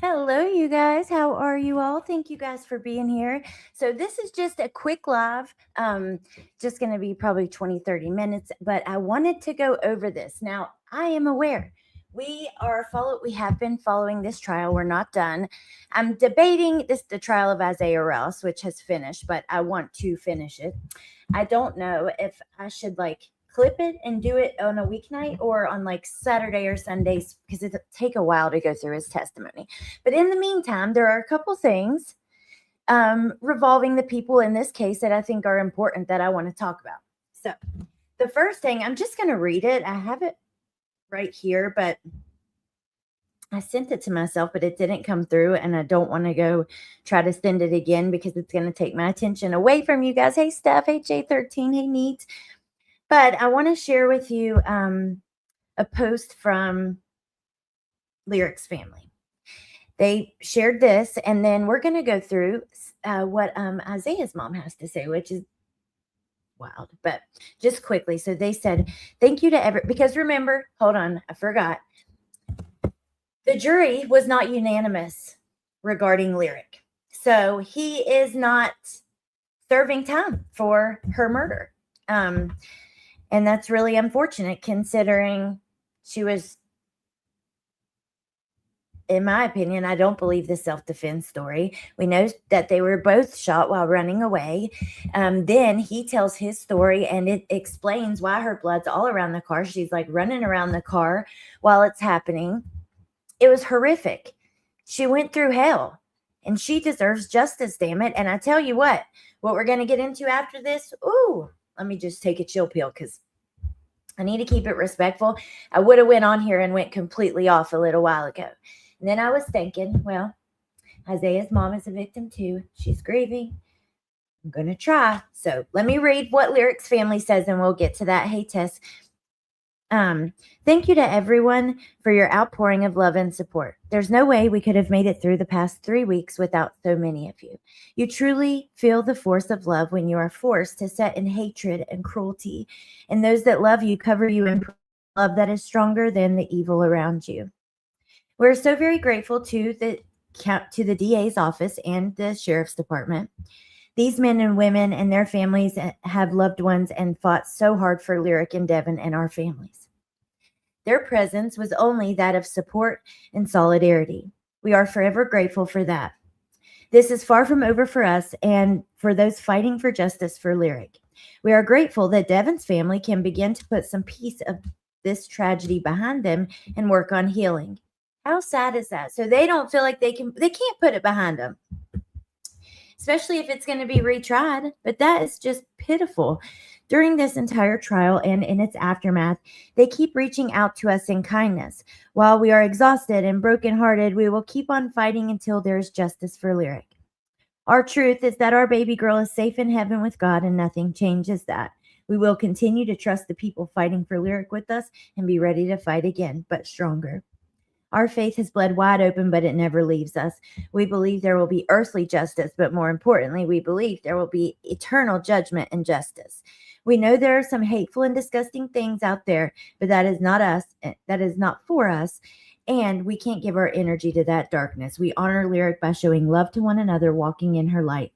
Hello, you guys. How are you all? Thank you guys for being here. So, this is just a quick live, just going to be probably 20-30 minutes, but I wanted to go over this. Now, I am aware we have been following this trial. We're not done. I'm debating the trial of Isaiah Rouse, which has finished, but I want to finish it. I don't know if I should clip it and do it on a weeknight or on like Saturday or Sundays because it'll take a while to go through his testimony. But in the meantime, there are a couple things revolving the people in this case that I think are important that I want to talk about. So, the first thing, I'm just going to read it. I have it right here, but I sent it to myself, but it didn't come through, and I don't want to go try to send it again because it's going to take my attention away from you guys. Hey, Steph. Hey, J13. Hey, Neat. But I want to share with you a post from Lyric's family. They shared this, and then we're going to go through what Isaiah's mom has to say, which is wild, but just quickly. So they said, thank you to because remember, hold on, I forgot. The jury was not unanimous regarding Lyric. So he is not serving time for her murder. And that's really unfortunate considering she was, in my opinion, I don't believe the self-defense story. We know that they were both shot while running away. Then he tells his story and it explains why her blood's all around the car. She's like running around the car while it's happening. It was horrific. She went through hell and she deserves justice, damn it. And I tell you what we're going to get into after this. Ooh, let me just take a chill pill because I need to keep it respectful. I would have went on here and went completely off a little while ago. And then I was thinking, well, Isaiah's mom is a victim too. She's grieving. I'm going to try. So let me read what Lyric's family says and we'll get to that. Hey, Tess. Thank you to everyone for your outpouring of love and support. There's no way we could have made it through the past 3 weeks without so many of you. You truly feel the force of love when you are forced to set in hatred and cruelty, and those that love you cover you in love that is stronger than the evil around you. We're so very grateful to the DA's office and the sheriff's department. These men and women and their families have loved ones and fought so hard for Lyric and Devin and our families. Their presence was only that of support and solidarity. We are forever grateful for that. This is far from over for us and for those fighting for justice for Lyric. We are grateful that Devin's family can begin to put some piece of this tragedy behind them and work on healing. How sad is that? So they don't feel like they can't put it behind them, especially if it's going to be retried. But that is just pitiful. During this entire trial and in its aftermath, they keep reaching out to us in kindness. While we are exhausted and brokenhearted, we will keep on fighting until there is justice for Lyric. Our truth is that our baby girl is safe in heaven with God, and nothing changes that. We will continue to trust the people fighting for Lyric with us and be ready to fight again, but stronger. Our faith has bled wide open, but it never leaves us. We believe there will be earthly justice, but more importantly, we believe there will be eternal judgment and justice. We know there are some hateful and disgusting things out there, but that is not us. That is not for us. And we can't give our energy to that darkness. We honor Lyric by showing love to one another, walking in her light.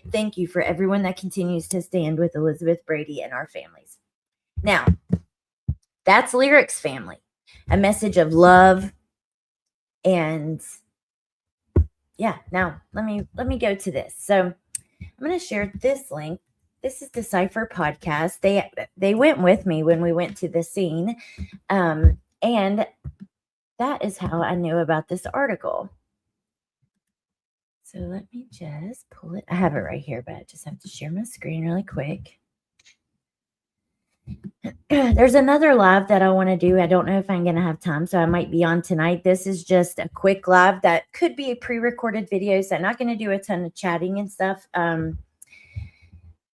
Thank you for everyone that continues to stand with Elizabeth Brady and our families. Now, that's Lyric's family. A message of love. And yeah, now let me go to this. So I'm going to share this link. This is the Cipher podcast. They went with me when we went to the scene. And that is how I knew about this article. So let me just pull it. I have it right here, but I just have to share my screen really quick. There's another live that I want to do. I don't know if I'm going to have time, so I might be on tonight. This is just a quick live that could be a pre-recorded video, so I'm not going to do a ton of chatting and stuff.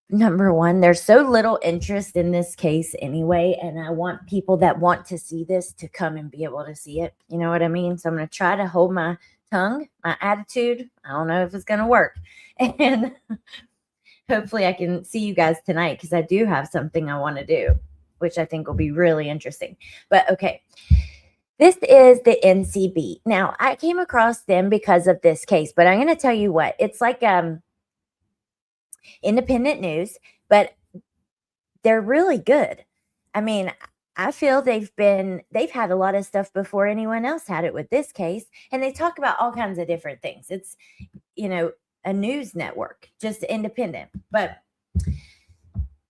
Number one, there's so little interest in this case anyway, and I want people that want to see this to come and be able to see it. You know what I mean? So I'm going to try to hold my tongue, my attitude. I don't know if it's going to work. And hopefully I can see you guys tonight because I do have something I want to do, which I think will be really interesting. But okay. This is the NCB. Now, I came across them because of this case, but I'm going to tell you what. It's like independent news, but they're really good. I mean, I feel they've had a lot of stuff before anyone else had it with this case, and they talk about all kinds of different things. It's, you know, a news network, just independent. But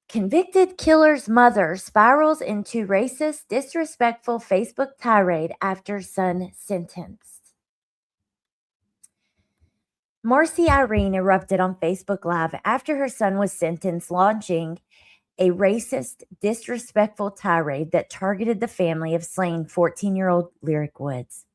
convicted killer's mother spirals into racist, disrespectful Facebook tirade after son sentenced. Marcy Irene erupted on Facebook Live after her son was sentenced, launching a racist, disrespectful tirade that targeted the family of slain 14-year-old Lyric Woods.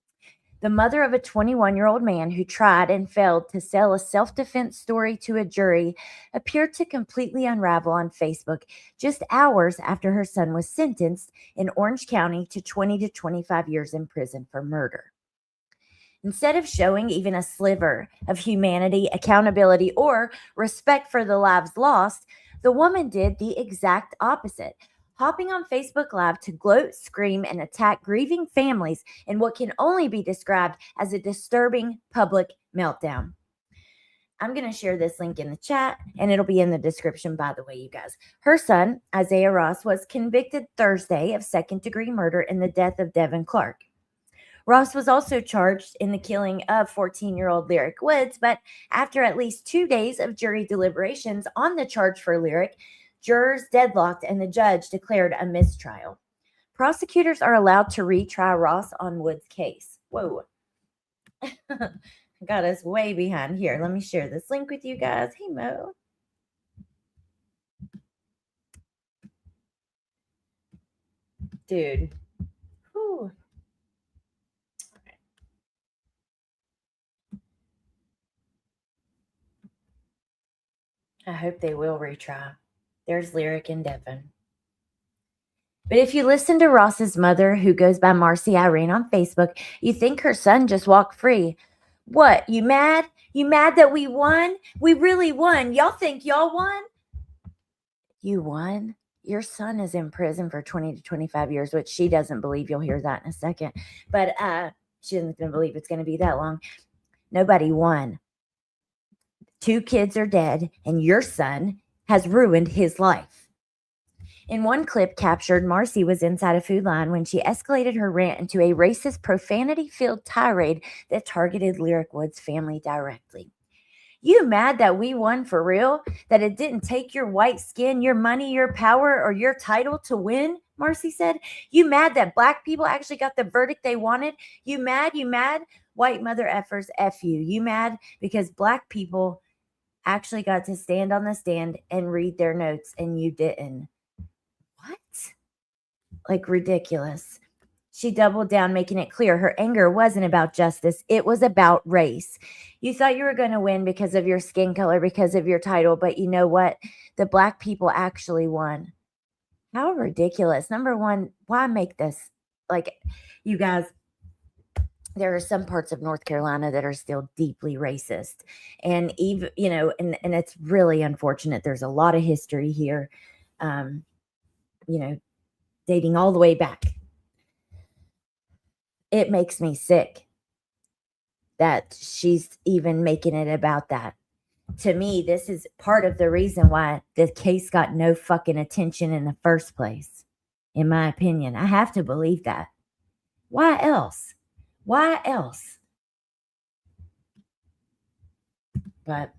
The mother of a 21-year-old man who tried and failed to sell a self-defense story to a jury appeared to completely unravel on Facebook just hours after her son was sentenced in Orange County to 20 to 25 years in prison for murder. Instead of showing even a sliver of humanity, accountability, or respect for the lives lost, the woman did the exact opposite, hopping on Facebook Live to gloat, scream, and attack grieving families in what can only be described as a disturbing public meltdown. I'm going to share this link in the chat, and it'll be in the description, by the way, you guys. Her son, Issiah Ross, was convicted Thursday of second-degree murder in the death of Devin Clark. Ross was also charged in the killing of 14-year-old Lyric Woods, but after at least 2 days of jury deliberations on the charge for Lyric, jurors deadlocked and the judge declared a mistrial. Prosecutors are allowed to retry Ross on Woods' case. Whoa. Got us way behind here. Let me share this link with you guys. Hey, Mo. Dude. Whew. I hope they will retry. There's Lyric and Devin. But if you listen to Ross's mother, who goes by Marcy Irene on Facebook, you think her son just walked free. What? You mad? You mad that we won? We really won. Y'all think y'all won? You won? Your son is in prison for 20 to 25 years, which she doesn't believe. You'll hear that in a second. But she doesn't believe it's going to be that long. Nobody won. 2 kids are dead, and your son has ruined his life. In one clip captured, Marcy was inside a Food Line when she escalated her rant into a racist, profanity-filled tirade that targeted Lyric Woods' family directly. You mad that we won for real? That it didn't take your white skin, your money, your power, or your title to win? Marcy said. You mad that black people actually got the verdict they wanted? You mad? You mad? White mother effers, F you. You mad because black people actually got to stand on the stand and read their notes and you didn't? What? Like, ridiculous. She doubled down, making it clear her anger wasn't about justice. It was about race. You thought you were going to win because of your skin color, because of your title, but you know what? The black people actually won. How ridiculous. Number one, why make this? Like, you guys, there are some parts of North Carolina that are still deeply racist. And even, you know, and it's really unfortunate. There's a lot of history here, you know, dating all the way back. It makes me sick that she's even making it about that. To me, this is part of the reason why the case got no fucking attention in the first place, in my opinion. I have to believe that. Why else? Why else? But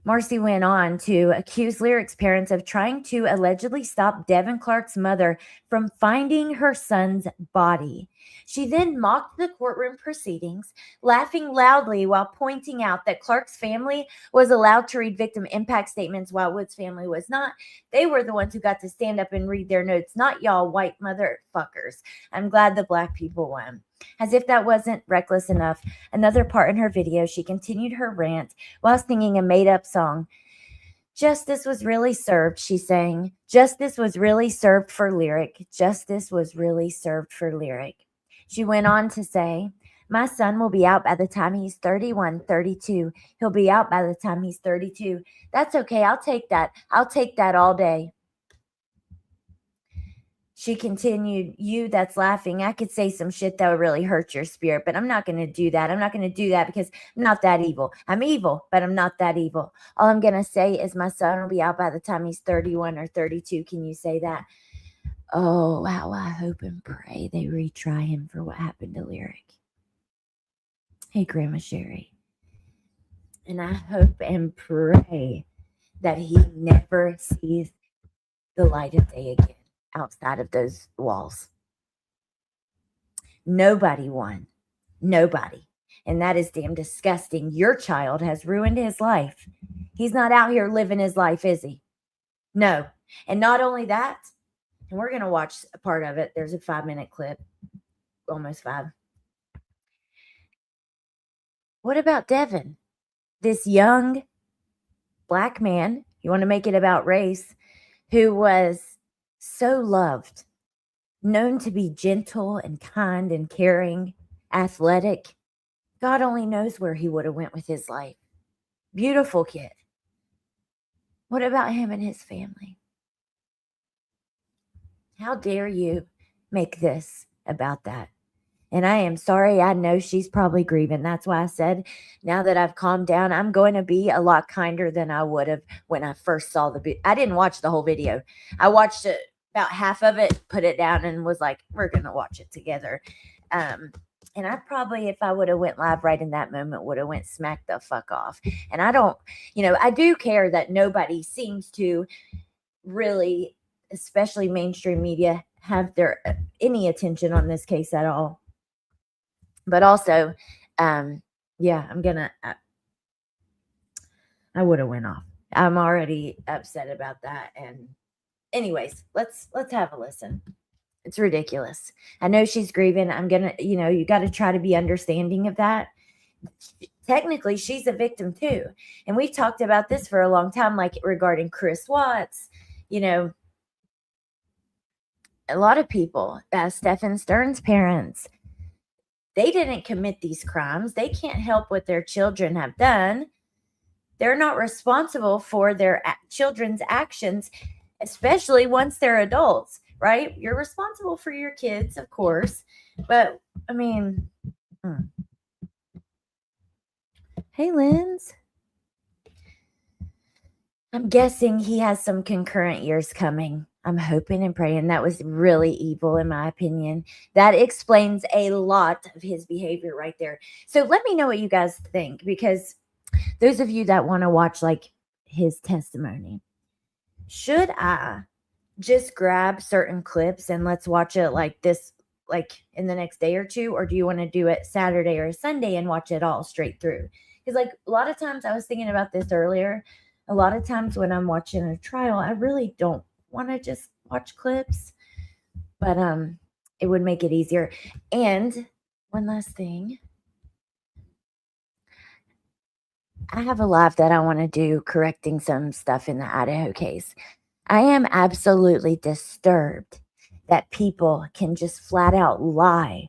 Marcy went on to accuse Lyric's parents of trying to allegedly stop Devin Clark's mother from finding her son's body. She then mocked the courtroom proceedings, laughing loudly while pointing out that Clark's family was allowed to read victim impact statements while Wood's family was not. They were the ones who got to stand up and read their notes, not y'all white motherfuckers. I'm glad the black people won. As if that wasn't reckless enough, another part in her video, she continued her rant while singing a made-up song. Justice was really served, she sang. Justice was really served for Lyric. Justice was really served for Lyric. She went on to say, my son will be out by the time he's 31, 32. He'll be out by the time he's 32. That's okay. I'll take that. I'll take that all day. She continued, "You that's laughing, I could say some shit that would really hurt your spirit, but I'm not going to do that. I'm not going to do that because I'm not that evil. I'm evil, but I'm not that evil. All I'm going to say is my son will be out by the time he's 31 or 32. Can you say that?" Oh, how I hope and pray they retry him for what happened to Lyric. Hey, Grandma Sherry. And I hope and pray that he never sees the light of day again outside of those walls. Nobody won. Nobody. And that is damn disgusting. Your child has ruined his life. He's not out here living his life, is he? No. And not only that, and we're going to watch a part of it. There's a 5-minute clip, almost 5. What about Devin? This young Black man, you want to make it about race, who was so loved, known to be gentle and kind and caring, athletic. God only knows where he would have went with his life. Beautiful kid. What about him and his family? How dare you make this about that? And I am sorry. I know she's probably grieving. That's why I said, now that I've calmed down, I'm going to be a lot kinder than I would have when I first saw the video. I didn't watch the whole video. I watched it, about half of it, put it down, and was like, we're going to watch it together. And I probably, if I would have went live right in that moment, would have went smack the fuck off. And I don't, I do care that nobody seems to really, especially mainstream media, have their any attention on this case at all. But also, yeah, I'm gonna. I would have went off. I'm already upset about that. And, anyways, let's have a listen. It's ridiculous. I know she's grieving. I'm gonna, you got to try to be understanding of that. Technically, she's a victim too, and we've talked about this for a long time, like regarding Chris Watts. A lot of people, Stephen Stern's parents. They didn't commit these crimes. They can't help what their children have done. They're not responsible for their children's actions, especially once they're adults, right? You're responsible for your kids, of course. But, I mean, Hey, Linz. I'm guessing he has some concurrent years coming. I'm hoping and praying. That was really evil, in my opinion. That explains a lot of his behavior right there. So let me know what you guys think, because those of you that want to watch like his testimony, should I just grab certain clips and let's watch it like this, like in the next day or two? Or do you want to do it Saturday or Sunday and watch it all straight through? Because like a lot of times, I was thinking about this earlier, a lot of times when I'm watching a trial, I really don't want to just watch clips, but it would make it easier. And one last thing, I have a live that I want to do correcting some stuff in the Idaho case. I am absolutely disturbed that people can just flat out lie,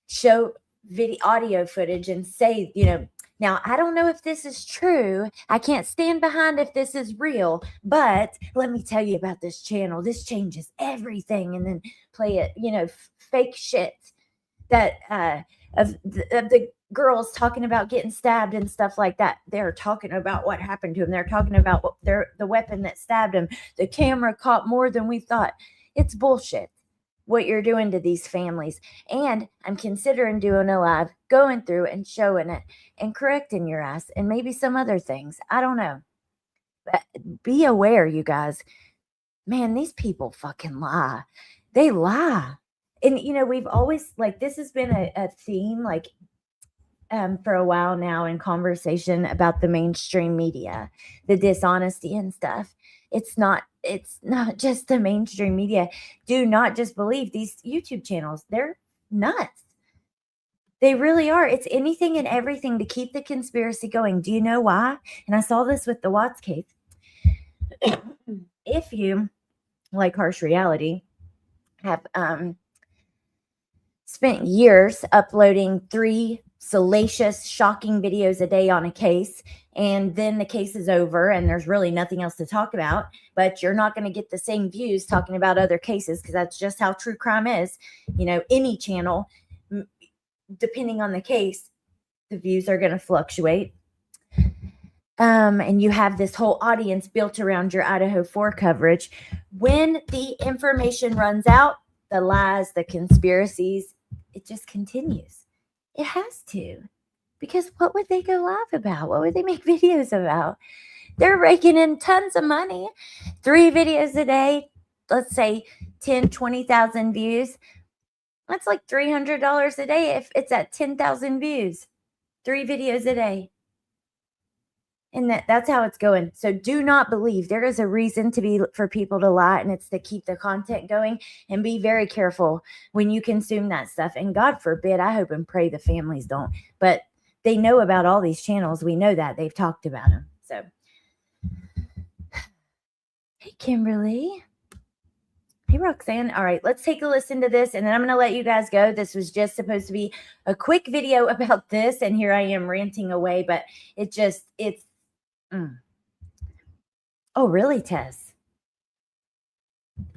show video, audio footage and say, now, I don't know if this is true. I can't stand behind if this is real, but let me tell you about this channel. This changes everything. And then play it, fake shit that of the girls talking about getting stabbed and stuff like that. They're talking about what happened to him. They're talking about the weapon that stabbed him. The camera caught more than we thought. It's bullshit what you're doing to these families. And I'm considering doing a live, going through and showing it and correcting your ass and maybe some other things. I don't know. But be aware, you guys. Man, these people fucking lie. They lie. And, we've always, like, this has been a theme, like, for a while now in conversation about the mainstream media, the dishonesty and stuff. It's not just the mainstream media. Do not just believe these YouTube channels. They're nuts. They really are. It's anything and everything to keep the conspiracy going. Do you know why? And I saw this with the Watts case. If you, like Harsh Reality, have spent years uploading 3 salacious, shocking videos a day on a case, and then the case is over and there's really nothing else to talk about, but you're not going to get the same views talking about other cases, because that's just how true crime is. Any channel, depending on the case, the views are going to fluctuate. And you have this whole audience built around your Idaho 4 coverage. When the information runs out, the lies, the conspiracies, it just continues. It has to. Because what would they go live about? What would they make videos about? They're raking in tons of money. 3 videos a day, let's say 10, 20,000 views. That's like $300 a day if it's at 10,000 views. 3 videos a day. And that's how it's going. So do not believe. There is a reason for people to lie, and it's to keep the content going. And be very careful when you consume that stuff. And God forbid, I hope and pray the families don't. But they know about all these channels. We know that. They've talked about them. So, hey, Kimberly. Hey, Roxanne. All right, let's take a listen to this, and then I'm going to let you guys go. This was just supposed to be a quick video about this, and here I am ranting away, but it's Oh, really, Tess?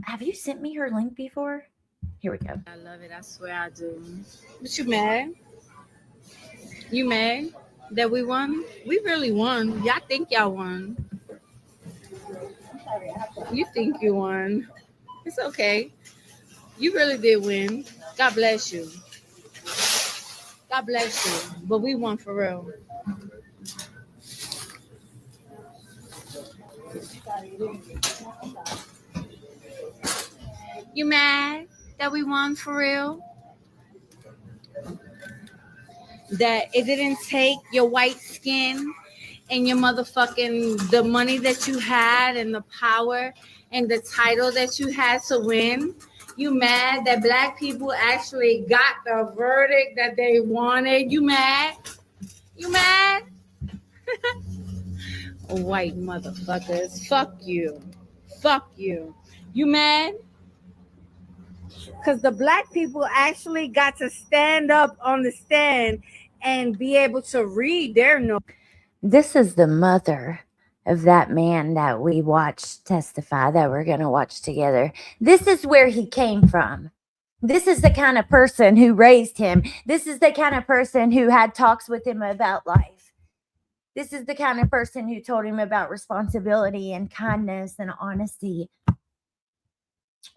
Have you sent me her link before? Here we go. I love it. I swear I do. But you mad? You mad that we won? We really won. Y'all think y'all won. You think you won. It's okay. You really did win. God bless you. God bless you. But we won for real. You mad that we won for real? That it didn't take your white skin and your the money that you had and the power and the title that you had to win? You mad that Black people actually got the verdict that they wanted? You mad? You mad? White motherfuckers. Fuck you. Fuck you. You mad? Because the Black people actually got to stand up on the stand and be able to read their notes. This is the mother of that man that we watched testify, that we're going to watch together. This is where he came from. This is the kind of person who raised him. This is the kind of person who had talks with him about life. This is the kind of person who told him about responsibility and kindness and honesty.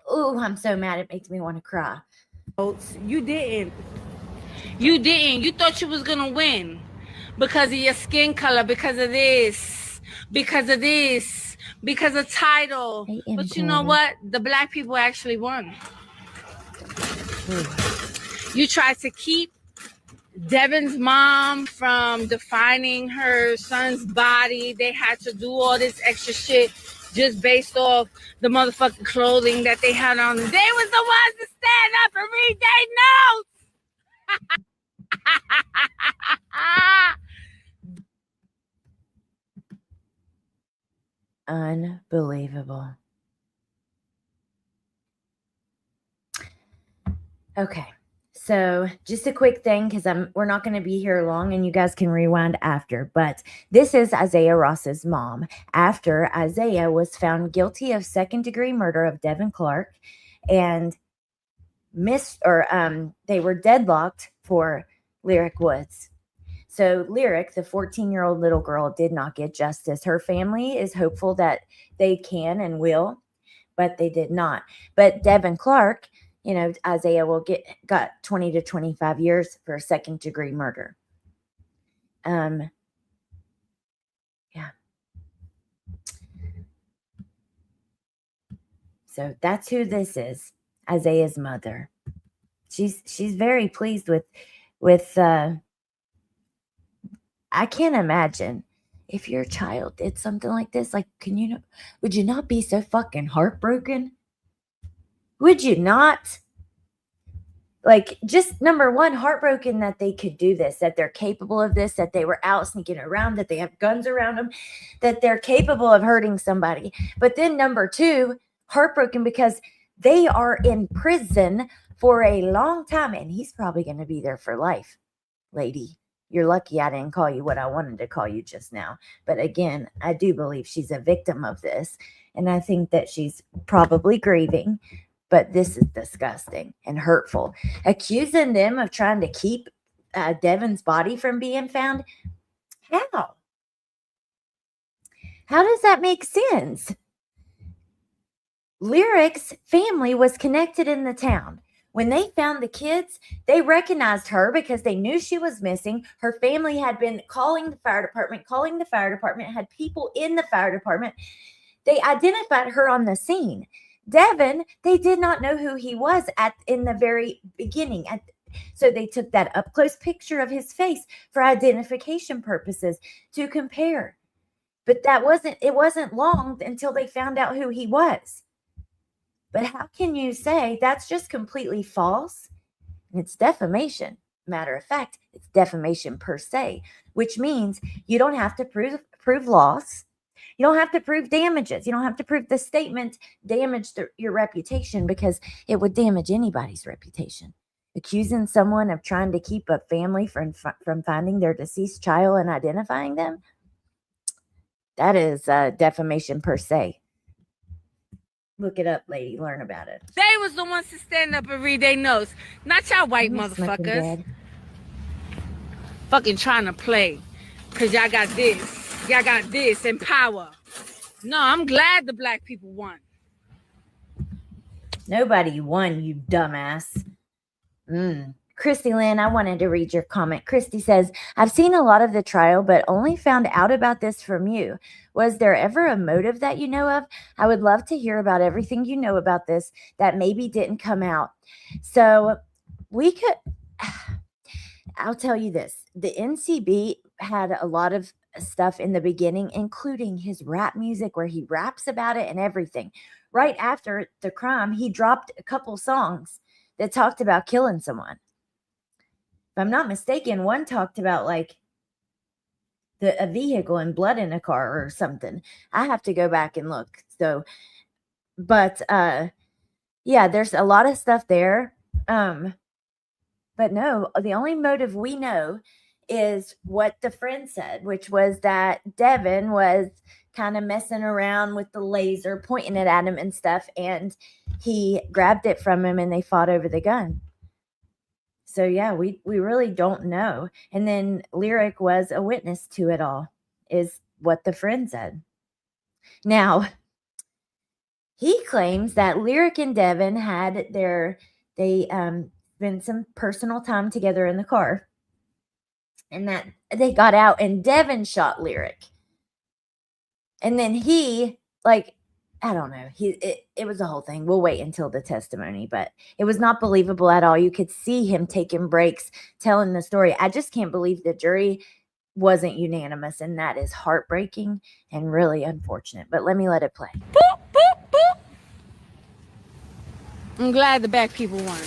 Oh, I'm so mad. It makes me want to cry. You didn't. You didn't. You thought you was going to win because of your skin color, because of this, because of this, because of title. But you know what? The Black people actually won. You tried to keep Devin's mom from defining her son's body. They had to do all this extra shit just based off the motherfucking clothing that they had on. They was the ones to stand up and read their notes. Unbelievable. Okay. So just a quick thing, because we're not going to be here long and you guys can rewind after. But this is Issiah Ross's mom. After Issiah was found guilty of second-degree murder of Devin Clark, and they were deadlocked for Lyric Woods. So Lyric, the 14-year-old little girl, did not get justice. Her family is hopeful that they can and will, but they did not. But Devin Clark, Issiah got 20 to 25 years for second-degree murder. Yeah. So that's who this is, Issiah's mother. She's very pleased with I can't imagine if your child did something like this. Like, would you not be so fucking heartbroken? Would you not? Like, just number one, heartbroken that they could do this, that they're capable of this, that they were out sneaking around, that they have guns around them, that they're capable of hurting somebody. But then number two, heartbroken because they are in prison for a long time, and he's probably going to be there for life, lady. You're lucky I didn't call you what I wanted to call you just now. But again, I do believe she's a victim of this. And I think that she's probably grieving. But this is disgusting and hurtful. Accusing them of trying to keep Devin's body from being found. How? How does that make sense? Lyric's family was connected in the town. When they found the kids, they recognized her because they knew she was missing. Her family had been calling the fire department, had people in the fire department. They identified her on the scene. Devin, they did not know who he was in the very beginning. So they took that up close picture of his face for identification purposes to compare. But it wasn't long until they found out who he was. But how can you say that's just completely false? It's defamation. Matter of fact, it's defamation per se, which means you don't have to prove loss. You don't have to prove damages. You don't have to prove the statement damaged your reputation, because it would damage anybody's reputation. Accusing someone of trying to keep a family from finding their deceased child and identifying them, that is defamation per se. Look it up, lady. Learn about it. They was the ones to stand up and read their notes, not y'all white motherfuckers. Fucking trying to play, cause y'all got this and power. No, I'm glad the black people won. Nobody won, you dumbass. Christy Lynn, I wanted to read your comment. Christy says, I've seen a lot of the trial, but only found out about this from you. Was there ever a motive that you know of? I would love to hear about everything you know about this that maybe didn't come out. So I'll tell you this. The NCB had a lot of stuff in the beginning, including his rap music where he raps about it and everything. Right after the crime, he dropped a couple songs that talked about killing someone. If I'm not mistaken, one talked about like a vehicle and blood in a car or something. I have to go back and look. So, but yeah, there's a lot of stuff there. But no, the only motive we know is what the friend said, which was that Devin was kind of messing around with the laser, pointing it at him and stuff, and he grabbed it from him and they fought over the gun. So yeah, we really don't know. And then Lyric was a witness to it all, is what the friend said. Now, he claims that Lyric and Devin had they spent some personal time together in the car, and that they got out and Devin shot Lyric. And then he, like, I don't know. It was a whole thing. We'll wait until the testimony, but it was not believable at all. You could see him taking breaks, telling the story. I just can't believe the jury wasn't unanimous, and that is heartbreaking and really unfortunate. But let it play. Boop, boop, boop. I'm glad the black people won.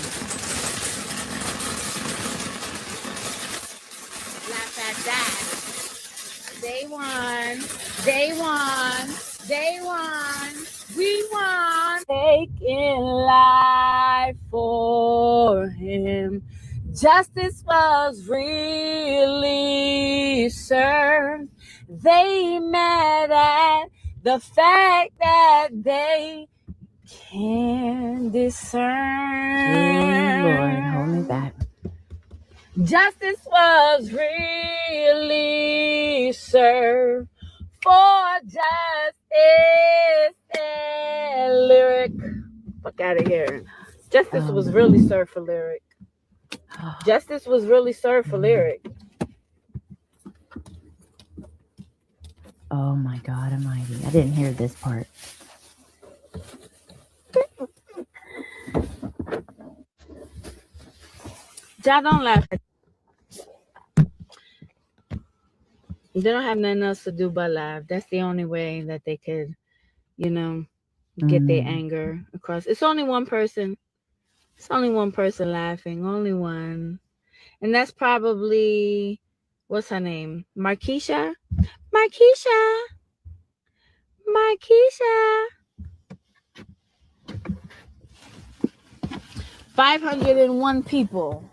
Laugh at that. They won. They won. They won. We won. Taking life for him. Justice was really served. They mad at the fact that they can discern. Oh, Lord, hold me back. Justice was really served for justice and Lyric. Fuck out of here. Justice was really served for Lyric. Justice was really served for Lyric. Oh my God almighty. I didn't hear this part. Y'all don't laugh. They don't have nothing else to do but laugh. That's the only way that they could, get their anger across. It's only one person. It's only one person laughing. Only one. And that's probably, what's her name? Markeisha? 501 people.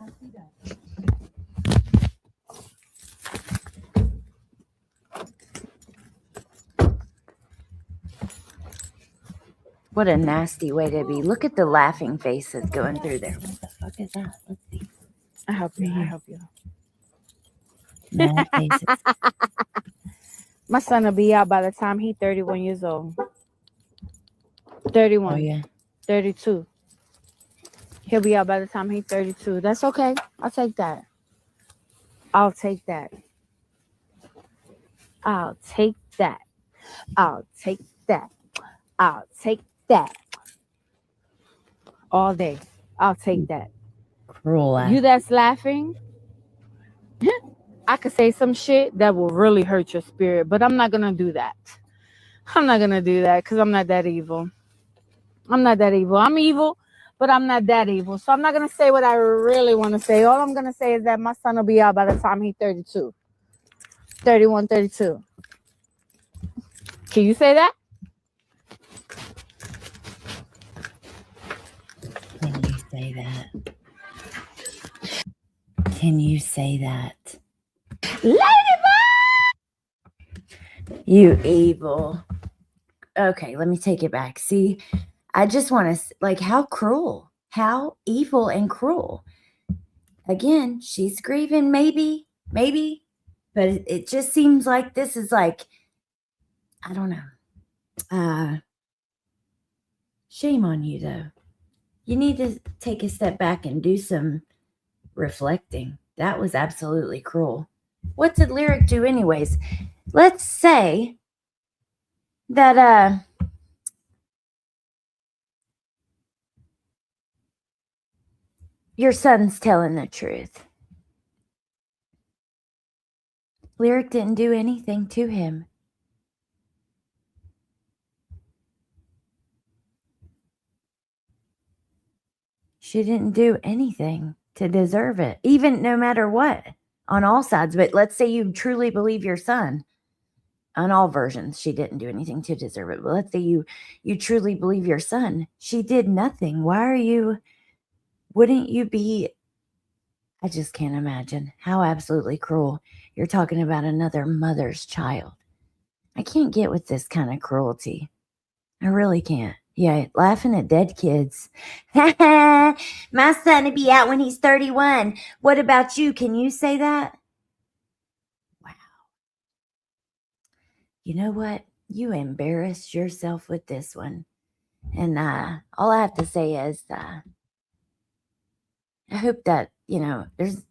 What a nasty way to be. Look at the laughing faces going through there. What the fuck is that? Let's see. I help you. I help you. Mad faces. My son will be out by the time he's 31 years old. 31. Oh, yeah. 32. He'll be out by the time he's 32. That's okay. I'll take that. I'll take that. I'll take that. I'll take that. I'll take that. All day. I'll take that. Cruel ass. You that's laughing, I could say some shit that will really hurt your spirit, but I'm not going to do that. I'm not going to do that because I'm not that evil. I'm not that evil. I'm evil, but I'm not that evil. So I'm not going to say what I really want to say. All I'm going to say is that my son will be out by the time he's 32. 31, 32. Can you say that? Can you say that? Can you say that? Ladybug! You evil. Okay, let me take it back. See, I just want to, like, how cruel. How evil and cruel. Again, she's grieving, maybe, but it just seems like this is like, I don't know. Shame on you, though. You need to take a step back and do some reflecting. That was absolutely cruel. What did Lyric do anyways? Let's say that your son's telling the truth. Lyric didn't do anything to him. She didn't do anything to deserve it, even no matter what, on all sides. But let's say you truly believe your son. On all versions, she didn't do anything to deserve it. But let's say you truly believe your son. She did nothing. Wouldn't you be, I just can't imagine how absolutely cruel. You're talking about another mother's child. I can't get with this kind of cruelty. I really can't. Yeah, laughing at dead kids. My son will be out when he's 31. What about you? Can you say that? Wow. You know what? You embarrassed yourself with this one. And all I have to say is I hope that, there's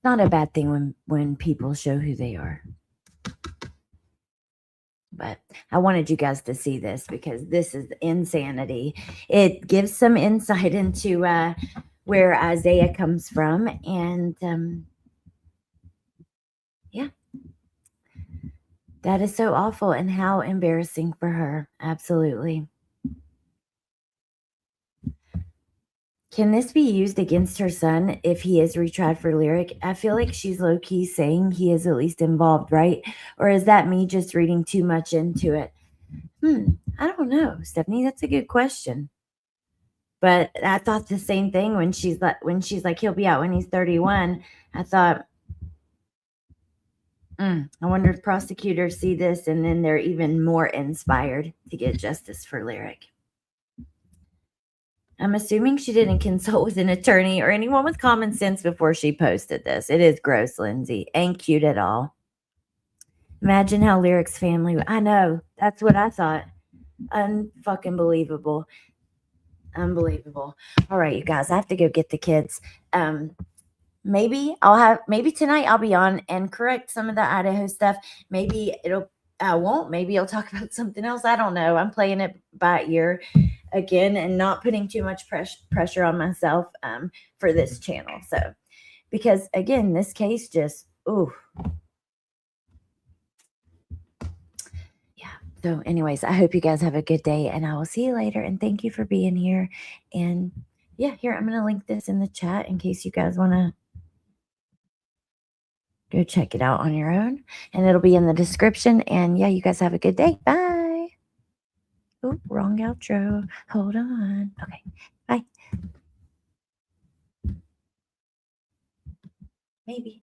not a bad thing when people show who they are. But I wanted you guys to see this because this is insanity. It gives some insight into where Issiah comes from. And yeah, that is so awful and how embarrassing for her. Absolutely. Can this be used against her son if he is retried for Lyric? I feel like she's low-key saying he is at least involved, right? Or is that me just reading too much into it? I don't know, Stephanie. That's a good question. But I thought the same thing when she's like, he'll be out when he's 31. I thought, I wonder if prosecutors see this and then they're even more inspired to get justice for Lyric. I'm assuming she didn't consult with an attorney or anyone with common sense before she posted this. It is gross, Lindsay. Ain't cute at all. Imagine how Lyric's family... I know. That's what I thought. Unfucking believable. Unbelievable. All right, you guys. I have to go get the kids. Maybe tonight I'll be on and correct some of the Idaho stuff. Maybe I won't. Maybe I'll talk about something else. I don't know. I'm playing it by ear again and not putting too much pressure on myself for this channel. So, because again, this case just, yeah. So anyways, I hope you guys have a good day and I will see you later. And thank you for being here. And yeah, here, I'm going to link this in the chat in case you guys want to go check it out on your own. And it'll be in the description. And yeah, you guys have a good day. Bye. Oh, wrong outro. Hold on. Okay. Bye. Maybe.